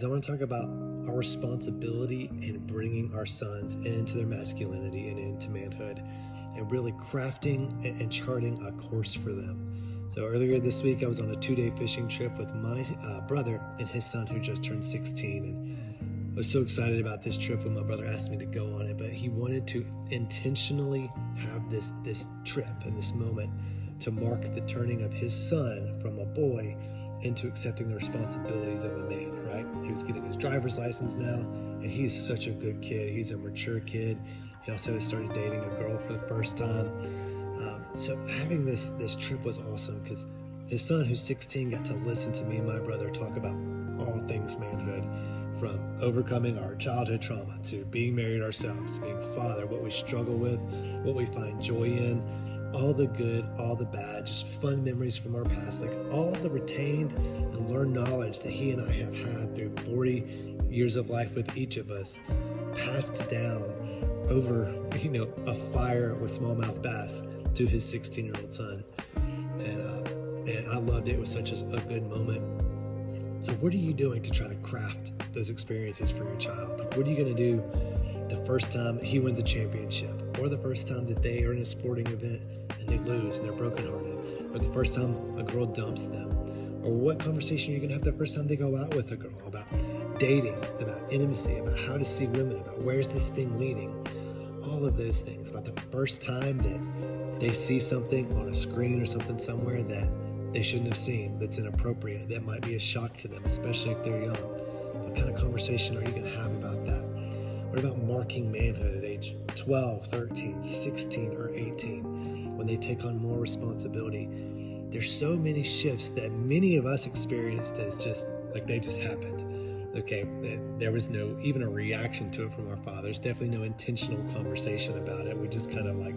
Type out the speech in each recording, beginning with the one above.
I want to talk about our responsibility in bringing our sons into their masculinity and into manhood, and really crafting and charting a course for them. So earlier this week, I was on a 2-day fishing trip with my brother and his son, who just turned 16. And I was so excited about this trip when my brother asked me to go on it, but he wanted to intentionally have this trip and this moment to mark the turning of his son from a boy into accepting the responsibilities of a man, right? He was getting his driver's license now, and he's such a good kid. He's a mature kid. He also started dating a girl for the first time. So having this trip was awesome because his son, who's 16, got to listen to me and my brother talk about all things manhood, from overcoming our childhood trauma to being married ourselves, being father, what we struggle with, what we find joy in, all the good, all the bad, just fun memories from our past, like all the retained and learned knowledge that he and I have had through 40 years of life with each of us, passed down over, a fire with smallmouth bass to his 16-year-old son. And I loved it. It was such a good moment. So what are you doing to try to craft those experiences for your child? Like, what are you going to do the first time he wins a championship, or the first time that they are in a sporting event and they lose and they're brokenhearted, or the first time a girl dumps them, or what conversation you're going to have the first time they go out with a girl about dating, about intimacy, about how to see women, about where's this thing leading, all of those things, about the first time that they see something on a screen or something somewhere that they shouldn't have seen, that's inappropriate, that might be a shock to them, especially if they're young. What kind of conversation are you going to have about that? What about marking manhood at age 12, 13, 16, or 18, when they take on more responsibility? There's so many shifts that many of us experienced as just like they just happened. Okay, there was no even a reaction to it from our fathers, definitely no intentional conversation about it. We just kind of like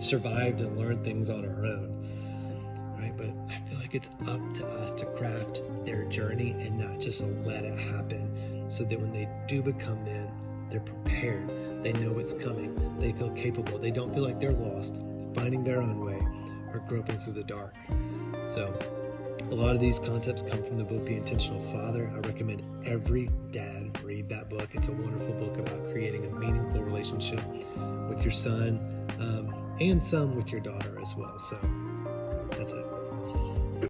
survived and learned things on our own, right? But I feel like it's up to us to craft their journey and not just let it happen, so that when they do become men, they're prepared. They know what's coming. They feel capable. They don't feel like they're lost, finding their own way, or groping through the dark. So a lot of these concepts come from the book, The Intentional Father. I recommend every dad read that book. It's a wonderful book about creating a meaningful relationship with your son, and some with your daughter as well. So that's it.